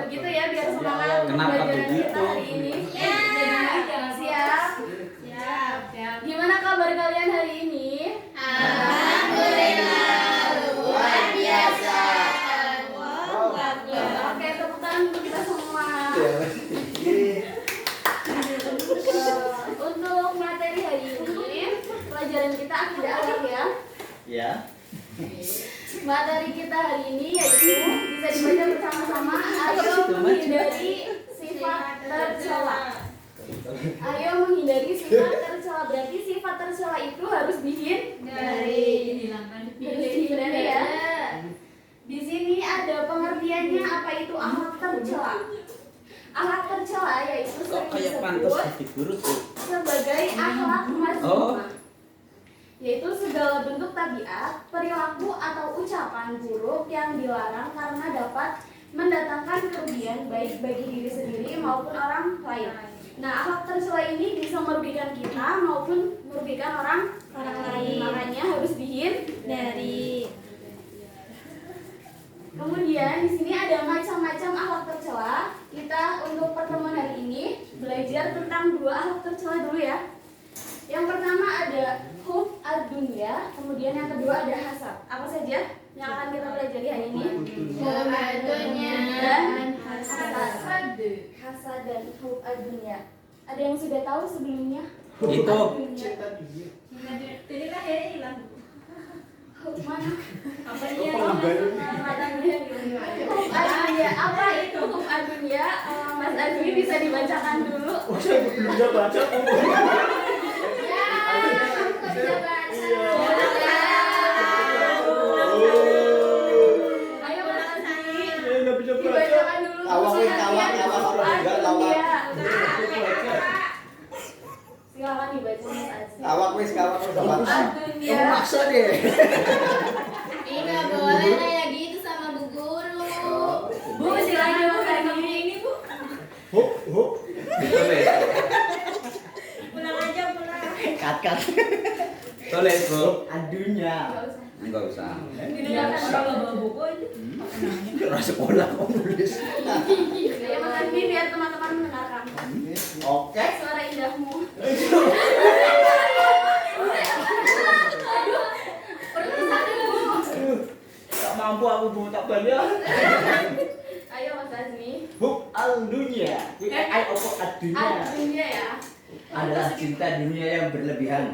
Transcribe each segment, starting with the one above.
begitu ya biar semangat Kenapa pembelajaran begitu? kita hari ini. Siap. Gimana kabar kalian hari ini? Alhamdulillah, luar biasa. Oke, tepuk tangan untuk kita semua. Untuk materi hari ini, pelajaran kita akidah akhlak ya. Ya. Materi kita hari ini yaitu bisa dibaca bersama-sama. Ayo menghindari sifat tercela. Ayo menghindari sifat tercela. Berarti sifat tercela itu harus dihindari ya. Di sini ada pengertiannya apa itu akhlak tercela. Akhlak tercela yaitu sering Kayak pantas disebut di guru tuh. sebagai akhlak mazmumah, yaitu segala bentuk tabiat, perilaku atau ucapan buruk yang dilarang karena dapat mendatangkan kerugian baik bagi diri sendiri maupun orang lain. Nah, akhlak tercela ini bisa merugikan kita maupun merugikan orang lain. Makanya harus dihindari. Kemudian di sini ada macam-macam akhlak tercela. Kita untuk pertemuan hari ini belajar tentang dua akhlak tercela dulu ya. Yang pertama ada hub ad-dunya, kemudian yang kedua ada hasad. Apa saja yang akan kita pelajari hari ini? Hub ad-dunya dan hasad. Hasad dan hub ad-dunya. Ada yang sudah tahu sebelumnya? Itu. Jadi lahirnya hilang. Hub mana? Apa Hub ad-dunya. Apa itu hub ad-dunya? Mas Azmi bisa dibacakan dulu. Saya belum bisa baca. Ayo Mas Azmi, Saya nggak bisa baca. dibacakan dulu pengertian hub ad-dunya. Silakan dibaca Mas Azmi. Kawak wis Hub ad-dunya. Maksa deh. Ini nggak boleh kayak gitu sama Bu Guru. Bu, silakan Mas Azmi. Ini Bu. Huk. Pulang aja pulang. Kat. Tulis, Bu. Adunya. Enggak usah. Enggak usah. Didengarkan Kalau dulu. bawa buku aja. Ora sekolah kok nulis. Ya Mas Azmi biar teman-teman mendengarkan. Oke. Suara indahmu. Aduh, perpisahan dulu. Tak mampu aku bawa tak banyak. Ayo Mas Azmi. Huk al dunia. Ai opo adunya. Ad-dunya ya. Adalah cinta dunia yang berlebihan.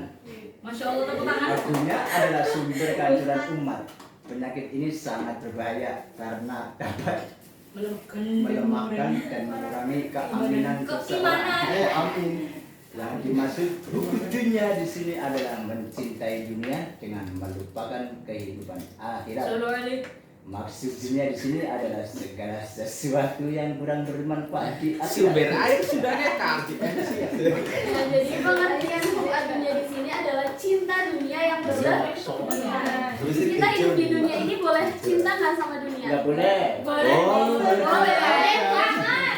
Masya Allah tepuk tangan. Adunya adalah sumber kehancuran umat. Penyakit ini sangat berbahaya karena dapat melemahkan dan mengurangi keaminan seseorang. Amin. Yang dimaksud dunia di sini adalah mencintai dunia dengan melupakan kehidupan akhirat. Maksud dunia di sini adalah segala sesuatu yang kurang bermanfaat di Sumber akhirat. air sudah netral. Nah, jadi pengertian hub ad-dunya di sini adalah cinta dunia yang berlebihan. Kita hidup di dunia ini boleh cinta nggak sama dunia? Nggak boleh. Boleh. Boleh.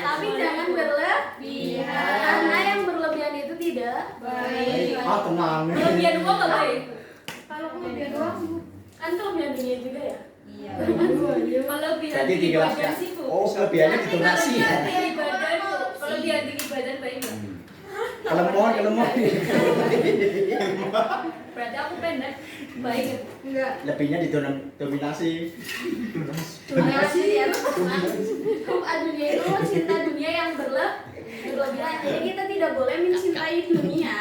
Tapi jangan berlebihan. Karena yang berlebihan itu tidak baik. Tenang. Kelebihan uang nggak baik. Kalau kelebihan uang, kan kelebihan dunia juga ya. Iya. Kelebihan Jadi tinggi dijelaskan. badan sih, Bu. Oh, kelebihannya donasi ya. Tinggi badan, kelebihan tinggi badan baik nggak? Kelemon. Berarti aku pendek, baik ya? Enggak. Lebihnya didominasi. Donasi ya. Hub ad-dunya itu cinta dunia yang berlebihan. Jadi kita tidak boleh mencintai dunia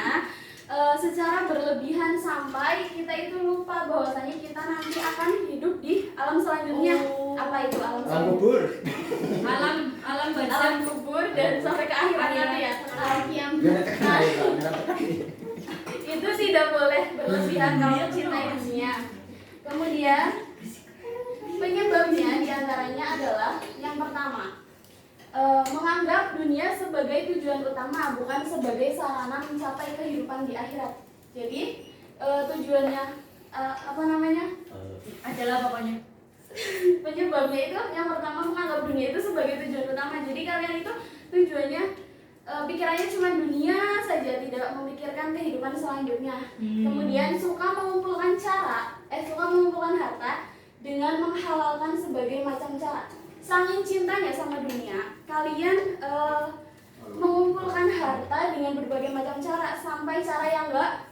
secara berlebihan sampai kita itu lupa bahwasanya kita nanti akan hidup di alam selanjutnya. Apa itu alam Alam selanjutnya? kubur. Alam Alam barzah. kubur dan sampai ke akhirat nanti ya. Nah, itu tidak boleh berlebihan kalau mencintai dunia. Kemudian penyebabnya diantaranya adalah yang pertama, menganggap dunia sebagai tujuan utama, bukan sebagai sarana mencapai kehidupan di akhirat. Jadi tujuannya Adalah pokoknya. penyebabnya itu yang pertama menganggap dunia itu sebagai tujuan utama. Jadi kalian itu tujuannya pikirannya cuma dunia saja, tidak memikirkan kehidupan selanjutnya. Kemudian suka mengumpulkan harta dengan menghalalkan sebagai macam cara. saking cintanya sama dunia, kalian mengumpulkan harta dengan berbagai macam cara sampai cara yang enggak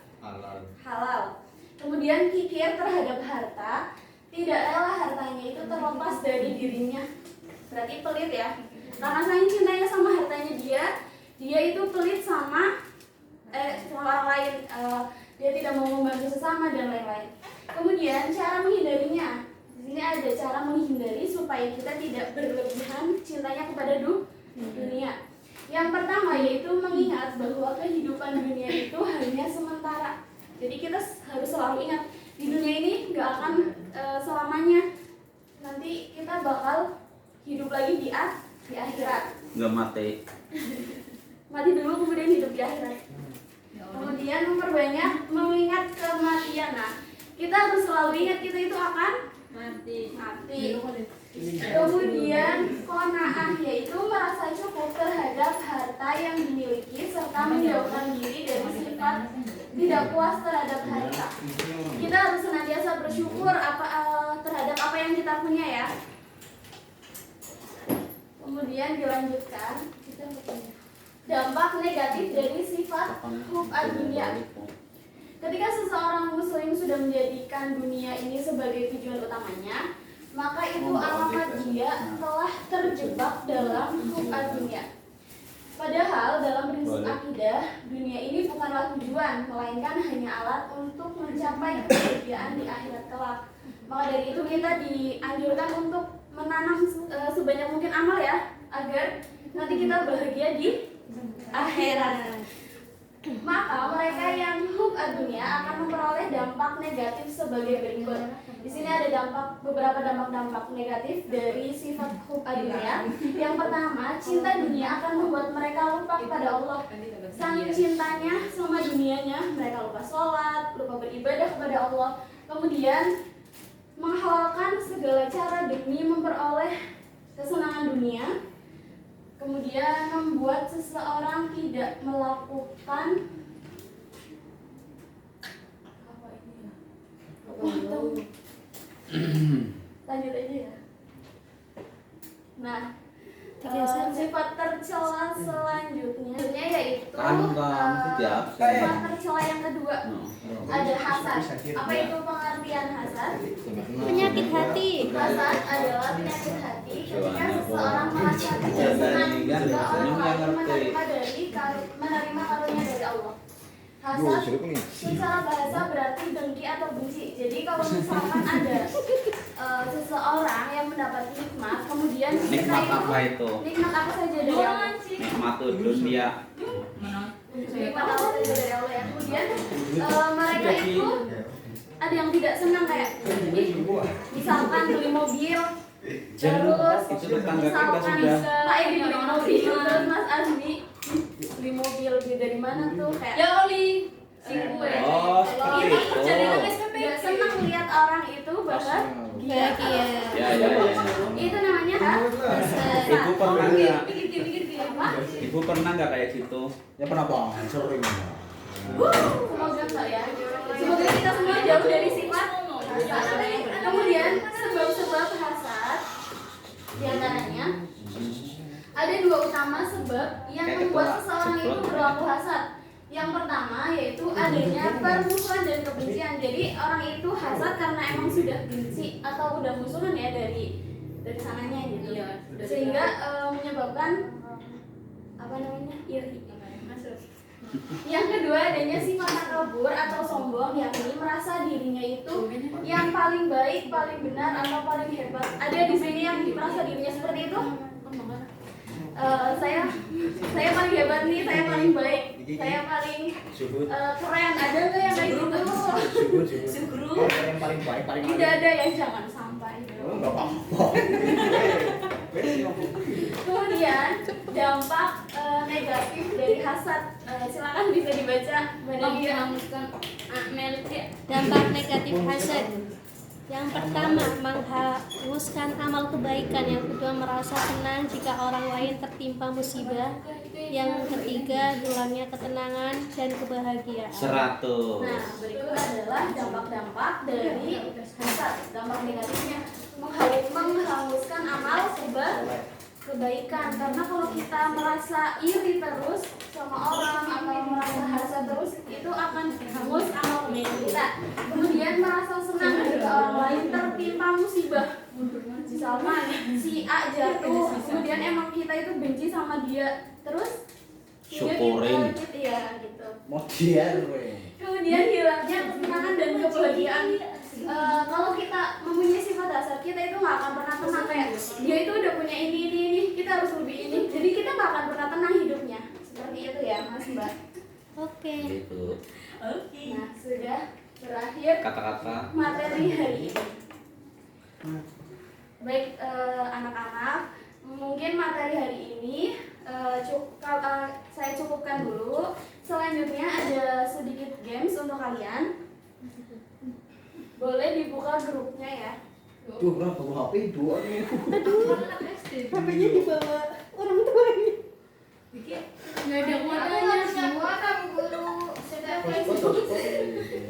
halal. Kemudian kikir terhadap harta, tidak rela hartanya itu terlepas dari dirinya. Berarti pelit ya. Karena saking cintanya sama hartanya dia itu pelit sama orang lain. Dia tidak mau membantu sesama dan lain-lain. Kemudian cara menghindarinya. Di sini ada cara menghindari supaya kita tidak berlebihan cintanya kepada dunia. Yang pertama yaitu mengingat bahwa kehidupan dunia itu hanya sementara. Jadi kita harus selalu ingat di dunia ini nggak akan selamanya. Nanti kita bakal hidup lagi di akhirat. Nggak mati. Mati dulu kemudian hidup di akhirat. Kemudian memperbanyak mengingat kematian. Nah, kita harus selalu ingat kita itu akan mati. Kemudian qanaah yaitu merasa cukup terhadap harta yang dimiliki serta menjauhkan diri dari sifat tidak puas terhadap harta. Kita harus senantiasa bersyukur terhadap apa yang kita punya ya. Kemudian dilanjutkan dampak negatif dari sifat hub ad-dunya. Ketika seseorang muslim sudah menjadikan dunia ini sebagai tujuan utamanya, maka itu alamat dia telah terjebak dalam hub ad-dunya. Padahal dalam prinsip akidah, dunia ini bukanlah tujuan, melainkan hanya alat untuk mencapai kebahagiaan di akhirat kelak. Maka dari itu kita dianjurkan untuk menanam sebanyak mungkin amal ya, agar nanti kita bahagia di akhirat. Maka mereka yang hub ad-dunya akan memperoleh dampak negatif sebagai berikut. Di sini ada beberapa dampak negatif dari sifat hub ad-dunya. Yang pertama, cinta dunia akan membuat mereka lupa kepada Allah. Saking cintanya sama dunianya, mereka lupa sholat, lupa beribadah kepada Allah. Kemudian menghalalkan segala cara demi memperoleh kesenangan dunia. Kemudian membuat seseorang tidak melakukan lanjut aja ya. Nah, sifat tercela selanjutnya yaitu sifat tercela yang kedua ada hasad. Apa itu pengertian hasad? Penyakit hati. Hasad adalah penyakit hati ketika seseorang merasa tidak senang jika orang lain menerima karunia dari Allah. Hasad secara bahasa berarti dengki atau benci. Jadi kalau misalkan ada seseorang yang mendapat nikmat, kemudian Nikmat apa itu? nikmat apa saja dari Allah? Nikmat dunia. Nikmat apa saja dari Allah ya. Kemudian mereka itu ada yang tidak senang kayak misalkan beli mobil, terus Itu tetangga kita misalkan sudah. Pak Edi beli mobil, terus Mas Azmi beli mobil dari mana tuh kayak Ya kali. Oh, seperti itu. nggak senang lihat orang itu bahagia. Bahagia. Ya. Itu namanya hasad. Ibu pernah nggak? Apa? Ibu pernah nggak kayak gitu? Ya pernah bang, sering. Semoga enggak ya. Semoga kita semua jauh dari sifat hasad. Kemudian sebab-sebab hasad diantaranya ada dua utama sebab yang membuat seseorang itu berlaku hasad. Yang pertama yaitu adanya permusuhan dan kebencian. Jadi orang itu hasad karena emang sudah benci atau udah musuhan ya dari sananya gitu. Sehingga menyebabkan apa namanya? iri. Yang kedua adanya sifat takabur atau sombong, yakni merasa dirinya itu yang paling baik, paling benar atau paling hebat. Ada di sini yang merasa dirinya seperti itu? Saya paling hebat nih, saya paling baik, saya paling keren. Ada nggak yang kayak gitu? Syukur. Yang paling baik, paling Tidak ada ya, jangan sampai. Enggak apa-apa. Kemudian dampak negatif dari hasad, silakan bisa dibaca. Dampak negatif hasad. Yang pertama, menghapuskan amal kebaikan. Yang kedua, merasa senang jika orang lain tertimpa musibah. Yang ketiga, hilangnya ketenangan dan kebahagiaan. 100. Nah, berikut adalah dampak-dampak dari hasad. Dampak negatifnya menghanguskan amal kebaikan. Karena kalau kita merasa iri terus sama orang atau merasa hasad terus, itu akan hangus amal kebaikan kita. Kemudian merasa senang ketika orang lain tertimpa musibah. Misalkan si A jatuh, kemudian emang kita itu benci sama dia, terus Syukurin. ya gitu. Mau dia we. Kemudian hilangnya kesenangan dan kebahagiaan. Kalau kita mempunyai sifat dasar, kita itu nggak akan pernah tenang. Kayak dia itu udah punya ini, kita harus lebih ini. Jadi kita nggak akan pernah tenang hidupnya. Seperti itu ya, Mas Mbak. Oke. Gitu. Nah, sudah berakhir Kata-kata. materi hari ini. Baik anak-anak, mungkin materi hari ini saya cukupkan dulu. Selanjutnya ada sedikit games untuk kalian. Boleh dibuka grupnya ya. Tuh berapa bawa HP? 2 nih. HP-nya dibawa orang tuanya. Nggak ada kuotanya semua kan guru.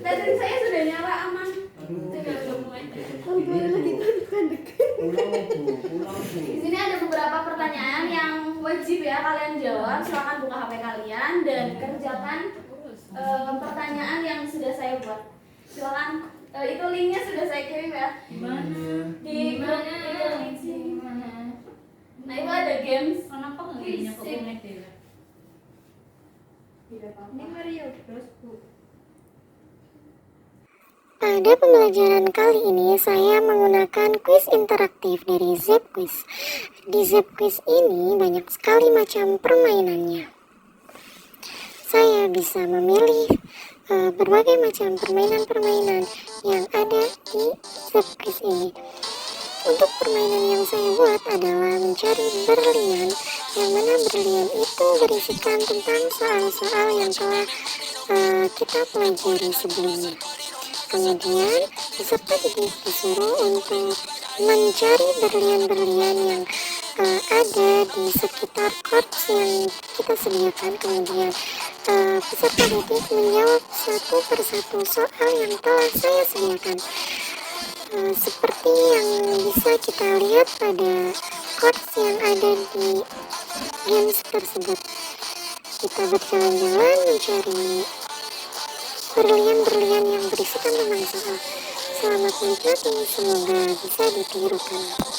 Baterai saya sudah nyala aman. Tinggal udah mulai. Pulang Bu. Di sini ada beberapa pertanyaan yang wajib ya kalian jawab. Silakan buka HP kalian dan kerjakan pertanyaan yang sudah saya buat. Silakan, itu linknya sudah saya kirim ya. Di grup link sini. Nah itu ada games. Kenapa nggak kayaknya ke Unet ya? Ini Mario terus, Bu. Pada pembelajaran kali ini saya menggunakan kuis interaktif dari ZepQuiz. Di ZepQuiz ini banyak sekali macam permainannya. Saya bisa memilih berbagai macam permainan-permainan yang ada di ZepQuiz ini. Untuk permainan yang saya buat adalah mencari berlian, yang mana berlian itu berisikan tentang soal-soal yang telah kita pelajari sebelumnya. Kemudian peserta disuruh untuk mencari berlian-berlian yang ada di sekitar chords yang kita sediakan. Kemudian peserta didik menjawab satu persatu soal yang telah saya sediakan. Seperti yang bisa kita lihat pada chords yang ada di games tersebut. Kita berjalan-jalan mencari berlian-berlian yang berisikan tentang soal. Selamat menikmati, semoga bisa ditirukan.